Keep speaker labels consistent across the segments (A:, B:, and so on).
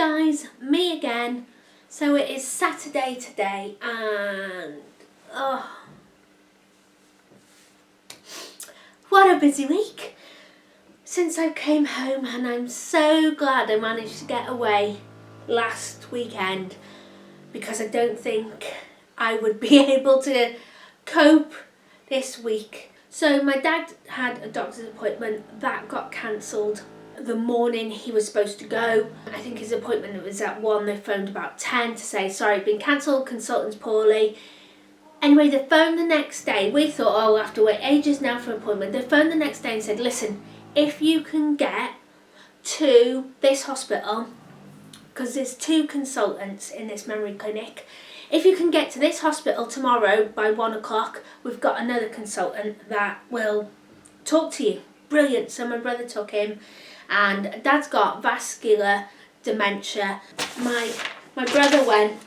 A: guys, me again. So it is Saturday today and what a busy week since I came home, and I'm so glad I managed to get away last weekend because I don't think I would be able to cope this week. So my dad had a doctor's appointment that got cancelled the morning he was supposed to go. I think his appointment was at 1. They phoned about 10 to say, sorry, it's been cancelled, consultant's poorly. Anyway, they phoned the next day. We thought, oh, we'll have to wait ages now for an appointment. They phoned the next day and said, listen, if you can get to this hospital, because there's 2 consultants in this memory clinic, if you can get to this hospital tomorrow by 1 o'clock, we've got another consultant that will talk to you. Brilliant. So my brother took him, and Dad's got vascular dementia. My brother went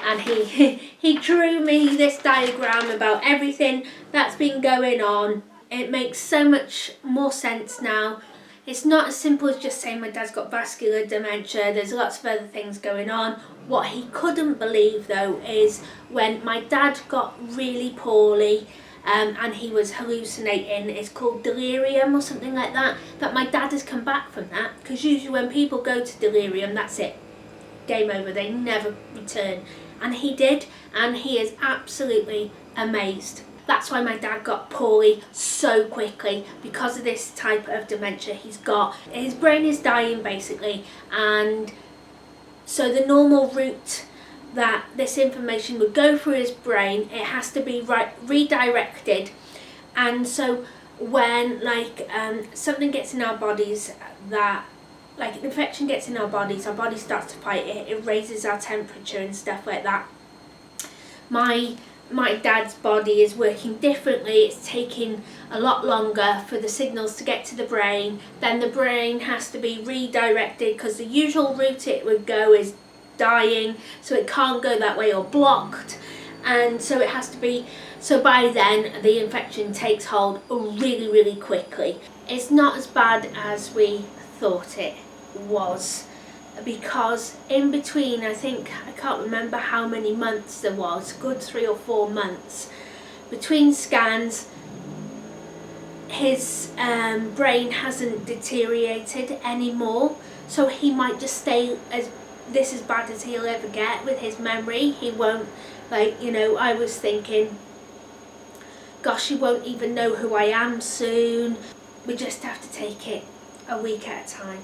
A: and he drew me this diagram about everything that's been going on. It makes so much more sense now. It's not as simple as just saying my dad's got vascular dementia. There's lots of other things going on. What he couldn't believe though is when my dad got really poorly and he was hallucinating, it's called delirium or something like that, but my dad has come back from that, because usually when people go to delirium, that's it, game over, they never return. And he did, and he is absolutely amazed. That's why my dad got poorly so quickly, because of this type of dementia he's got. His brain is dying basically, and so the normal route that this information would go through his brain, it has to be redirected. And so when something gets in our bodies, that like an infection gets in our body starts to fight it, it raises our temperature and stuff like that. My dad's body is working differently. It's taking a lot longer for the signals to get to the brain. Then the brain has to be redirected, because the usual route it would go is dying, so it can't go that way, or blocked, and so it has to be, so by then the infection takes hold really quickly. It's not as bad as we thought it was, because in between, I can't remember how many months there was, good 3 or 4 months between scans, his brain hasn't deteriorated anymore, so he might just stay as bad as he'll ever get with his memory. He won't, I was thinking, gosh, he won't even know who I am soon. We just have to take it a week at a time.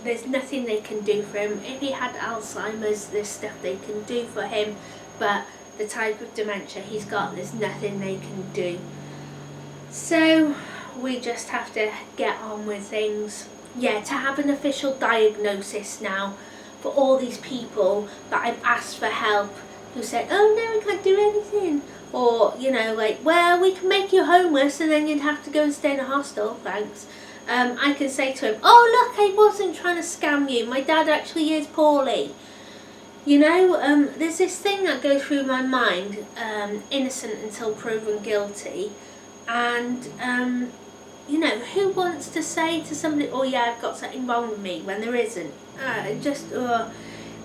A: There's nothing they can do for him. If he had Alzheimer's, there's stuff they can do for him, but the type of dementia he's got, there's nothing they can do. So we just have to get on with things. Yeah, to have an official diagnosis now for all these people that I've asked for help, who said, oh no, we can't do anything, or well, we can make you homeless and then you'd have to go and stay in a hostel, thanks. I can say to him, oh look, I wasn't trying to scam you, my dad actually is poorly. There's this thing that goes through my mind, innocent until proven guilty, and who wants to say to somebody, oh yeah, I've got something wrong with me, when there isn't.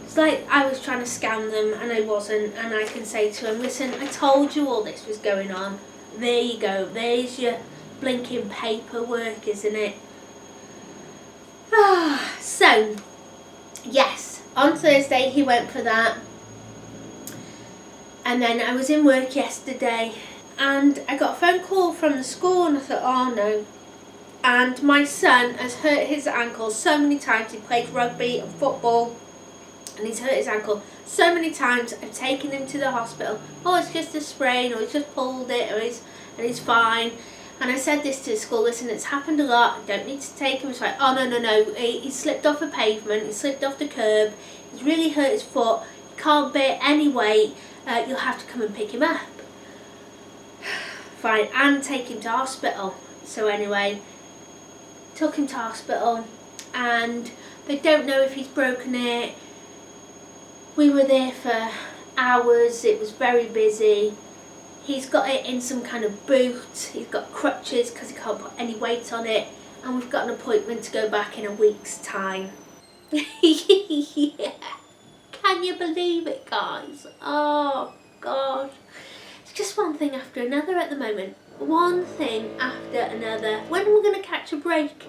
A: It's like I was trying to scam them and I wasn't, and I can say to them, listen, I told you all this was going on. There you go, there's your blinking paperwork, isn't it? So, yes, on Thursday he went for that, and then I was in work yesterday and I got a phone call from the school, and I thought, oh no. And my son has hurt his ankle so many times. He played rugby and football, and he's hurt his ankle so many times. I've taken him to the hospital. Oh, it's just a sprain, or he's just pulled it, and he's fine. And I said this to the school, listen, it's happened a lot, I don't need to take him. It's like, oh no, he slipped off a pavement, he slipped off the curb, he's really hurt his foot, he can't bear any weight, you'll have to come and pick him up. Fine, and take him to hospital. So anyway, took him to hospital, and they don't know if he's broken it. We were there for hours, it was very busy. He's got it in some kind of boot, he's got crutches because he can't put any weight on it, and we've got an appointment to go back in a week's time. Yeah. Can you believe it, guys? Oh, God. It's just one thing after another at the moment. One thing after another. When are we going to catch a break?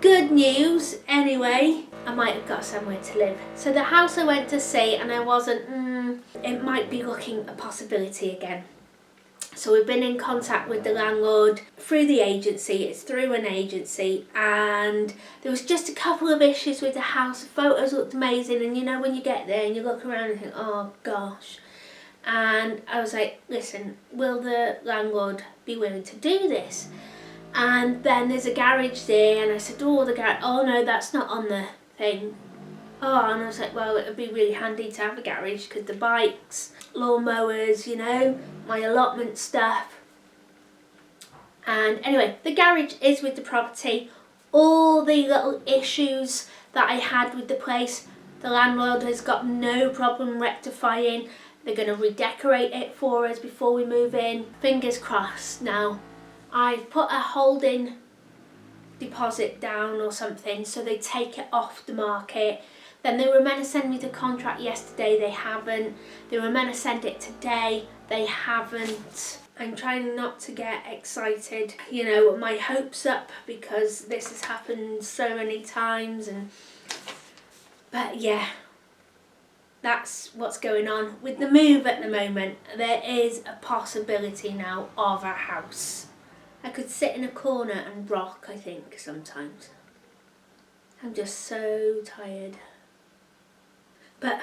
A: Good news, anyway. I might have got somewhere to live. So the house I went to see, and I wasn't, it might be looking a possibility again. So we've been in contact with the landlord through the agency. It's through an agency, and there was just a couple of issues with the house. The photos looked amazing, and you know when you get there and you look around and think, oh gosh. And I was like, listen, will the landlord be willing to do this? And then there's a garage there, and I said, oh no, that's not on the thing. Oh, and I was like, well, it would be really handy to have a garage because the bikes, lawnmowers, you know, my allotment stuff. And anyway, the garage is with the property. All the little issues that I had with the place, the landlord has got no problem rectifying. They're going to redecorate it for us before we move in. Fingers crossed now. I've put a holding deposit down or something so they take it off the market. Then they were meant to send me the contract yesterday, they haven't. They were meant to send it today, they haven't. I'm trying not to get excited, you know, my hopes up because this has happened so many times. But yeah, that's what's going on with the move at the moment. There is a possibility now of a house. I could sit in a corner and rock, I think, sometimes. I'm just so tired. But,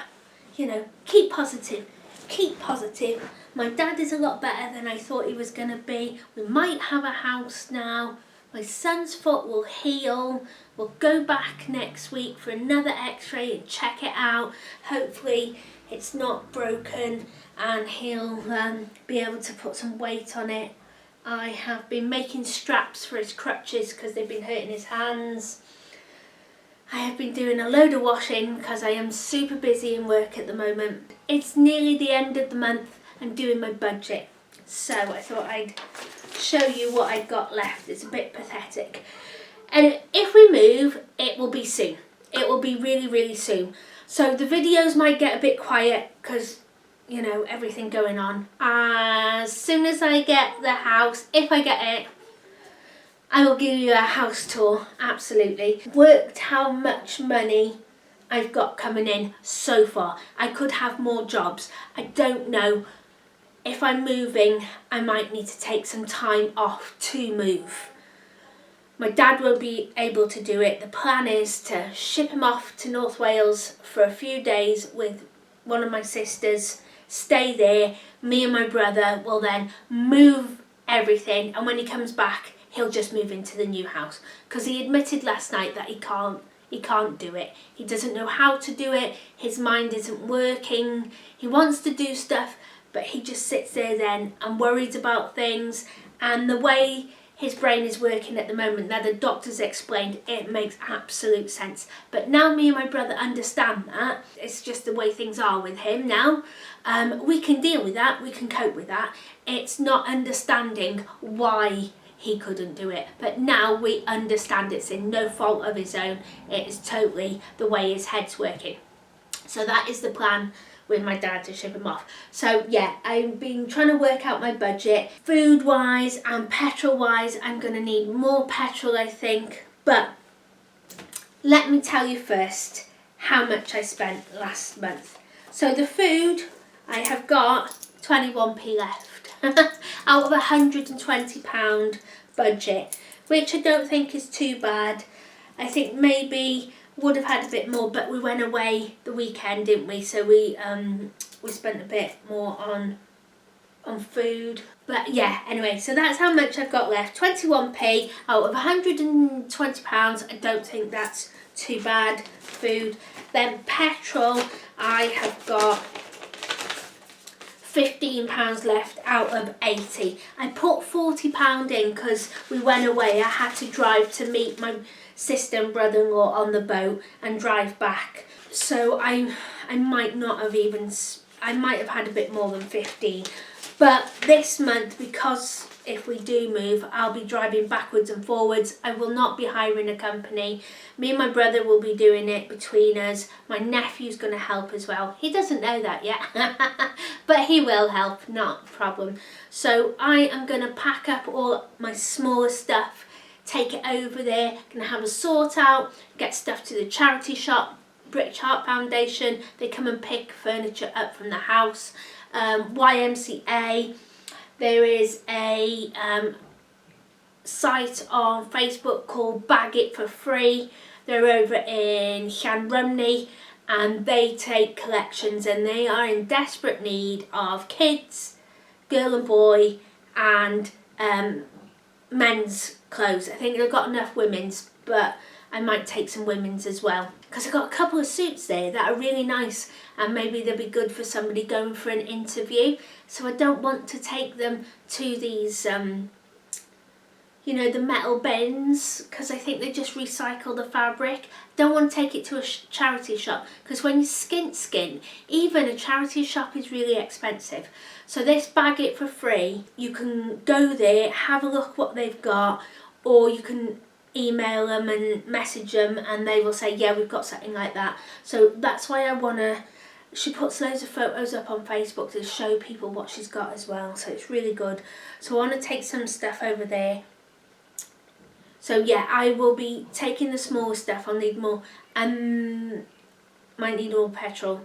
A: you know, keep positive. Keep positive. My dad is a lot better than I thought he was going to be. We might have a house now. My son's foot will heal. We'll go back next week for another x-ray and check it out. Hopefully it's not broken and he'll be able to put some weight on it. I have been making straps for his crutches because they've been hurting his hands. I have been doing a load of washing because I am super busy in work at the moment. It's nearly the end of the month. I'm doing my budget. So I thought I'd show you what I've got left. It's a bit pathetic. And if we move, it will be soon. It will be really, really soon. So the videos might get a bit quiet because, you know, everything going on. As soon as I get the house, if I get it, I will give you a house tour, absolutely. Worked how much money I've got coming in so far. I could have more jobs. I don't know. If I'm moving, I might need to take some time off to move. My dad won't be able to do it. The plan is to ship him off to North Wales for a few days with one of my sisters, stay there. Me and my brother will then move everything, and when he comes back, he'll just move into the new house because he admitted last night that he can't do it. He doesn't know how to do it. His mind isn't working. He wants to do stuff, but he just sits there then and worries about things. And the way his brain is working at the moment, now the doctors explained, it makes absolute sense. But now me and my brother understand that. It's just the way things are with him now. We can deal with that. We can cope with that. It's not understanding why he couldn't do it, but now we understand it's in no fault of his own. It is totally the way his head's working. So that is the plan with my dad, to ship him off. So yeah, I've been trying to work out my budget. Food wise and petrol wise, I'm going to need more petrol, I think. But let me tell you first how much I spent last month. So the food, I have got 21p left out of a £120 budget, which I don't think is too bad. I think maybe would have had a bit more, but we went away the weekend, didn't we? So we spent a bit more on food. But yeah, anyway, so that's how much I've got left. 21p out of £120. I don't think that's too bad. Food. Then petrol, I have got £15 left out of 80. I put £40 in because we went away. I had to drive to meet my sister and brother-in-law on the boat and drive back. So I might not have even, I might have had a bit more than 15. But this month, because if we do move, I'll be driving backwards and forwards. I will not be hiring a company. Me and my brother will be doing it between us. My nephew's going to help as well. He doesn't know that yet, but he will help, not a problem. So I am going to pack up all my smaller stuff, take it over there, going to have a sort out, get stuff to the charity shop, British Heart Foundation. They come and pick furniture up from the house. YMCA, there is a site on Facebook called Bag It for Free. They're over in Llanrumney and they take collections, and they are in desperate need of kids, girl and boy, and men's clothes. I think they've got enough women's, but I might take some women's as well, because I've got a couple of suits there that are really nice and maybe they'll be good for somebody going for an interview. So I don't want to take them to these, you know, the metal bins, because I think they just recycle the fabric. Don't want to take it to a charity shop, because when you skin, even a charity shop is really expensive. So this Bag It for Free, you can go there, have a look what they've got, or you can email them and message them and they will say, yeah, we've got something like that. So that's why I want to, she puts loads of photos up on Facebook to show people what she's got as well, so it's really good. So I want to take some stuff over there. So yeah, I will be taking the smaller stuff. I'll need more, might need more petrol.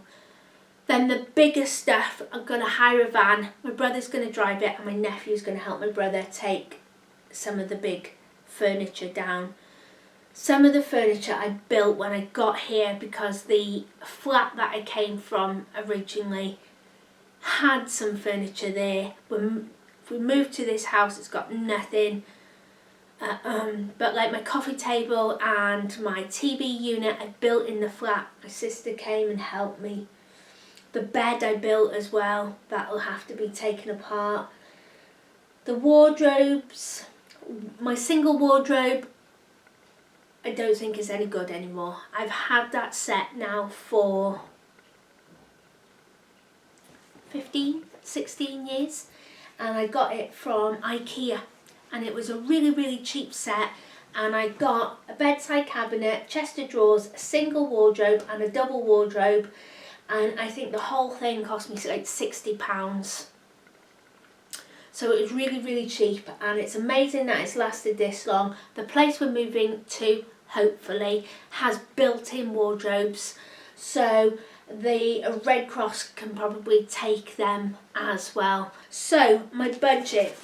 A: Then the bigger stuff, I'm going to hire a van. My brother's going to drive it and my nephew's going to help my brother take some of the big furniture down. Some of the furniture I built when I got here, because the flat that I came from originally had some furniture there. When we moved to this house, it's got nothing. But like my coffee table and my TV unit I built in the flat. My sister came and helped me. The bed I built as well, that will have to be taken apart. The wardrobes, my single wardrobe, I don't think is any good anymore. I've had that set now for 15, 16 years, and I got it from IKEA, and it was a really, really cheap set, and I got a bedside cabinet, chest of drawers, a single wardrobe and a double wardrobe, and I think the whole thing cost me like £60. So it was really, really cheap, and it's amazing that it's lasted this long. The place we're moving to, hopefully, has built-in wardrobes, so the Red Cross can probably take them as well. So my budget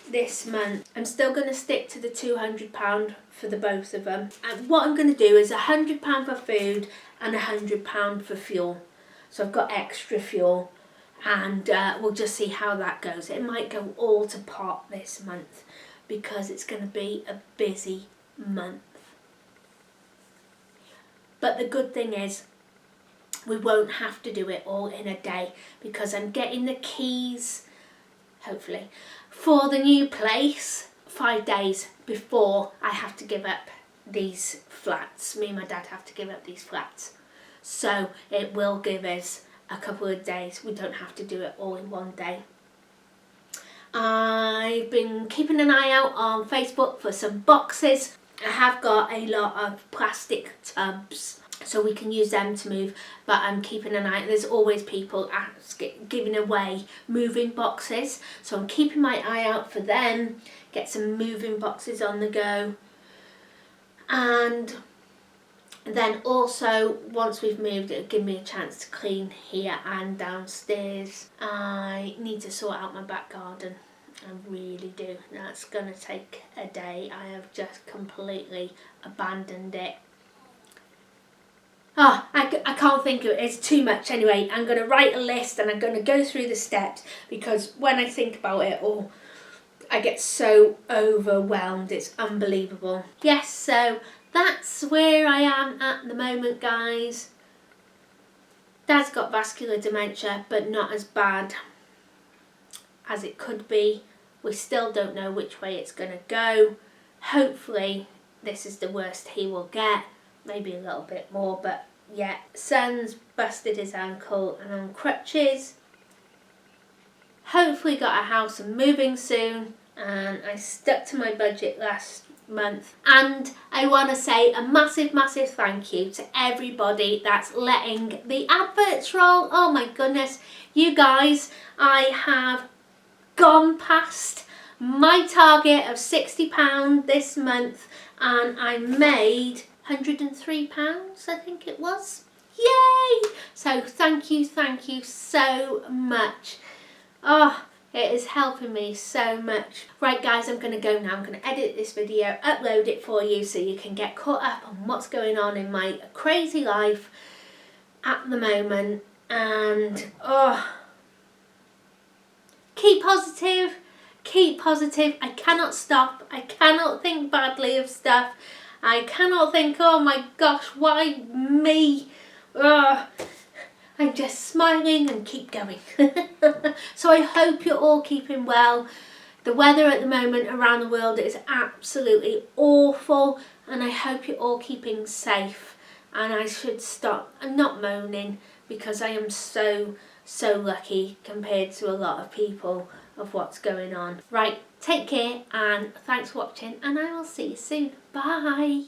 A: this month, I'm still going to stick to the £200 for the both of them. And what I'm going to do is £100 for food and £100 for fuel. So I've got extra fuel, and we'll just see how that goes. It might go all to pot this month because it's going to be a busy month. But the good thing is we won't have to do it all in a day, because I'm getting the keys, hopefully, for the new place 5 days before I have to give up these flats. Me and my dad have to give up these flats. So it will give us a couple of days. We don't have to do it all in one day. I've been keeping an eye out on Facebook for some boxes. I have got a lot of plastic tubs, so we can use them to move, but I'm keeping an eye. There's always people giving away moving boxes, so I'm keeping my eye out for them, get some moving boxes on the go. And then also, once we've moved, it'll give me a chance to clean here and downstairs. I need to sort out my back garden. I really do. That's going to take a day. I have just completely abandoned it. Oh, I can't think of it. It's too much anyway. I'm going to write a list and I'm going to go through the steps, because when I think about it all, I get so overwhelmed. It's unbelievable. Yes, so that's where I am at the moment, guys. Dad's got vascular dementia, but not as bad as it could be. We still don't know which way it's going to go. Hopefully this is the worst he will get. Maybe a little bit more, but yeah. Son's busted his ankle and on crutches. hopefully got a house and moving soon, and I stuck to my budget last month. And I want to say a massive thank you to everybody that's letting the adverts roll. Oh my goodness, you guys, I have gone past my target of £60 this month, and I made £103, I think it was. Yay! So thank you so much. Oh, it is helping me so much. Right guys, I'm going to go now. I'm going to edit this video, upload it for you so you can get caught up on what's going on in my crazy life at the moment. And keep positive. I cannot stop. I cannot think badly of stuff. I cannot think, oh my gosh, why me? I'm just smiling and keep going. So I hope you're all keeping well. The weather at the moment around the world is absolutely awful, and I hope you're all keeping safe. And I should stop. I'm not moaning because I am so lucky compared to a lot of people of what's going on. Right, take care and thanks for watching, and I will see you soon. Bye.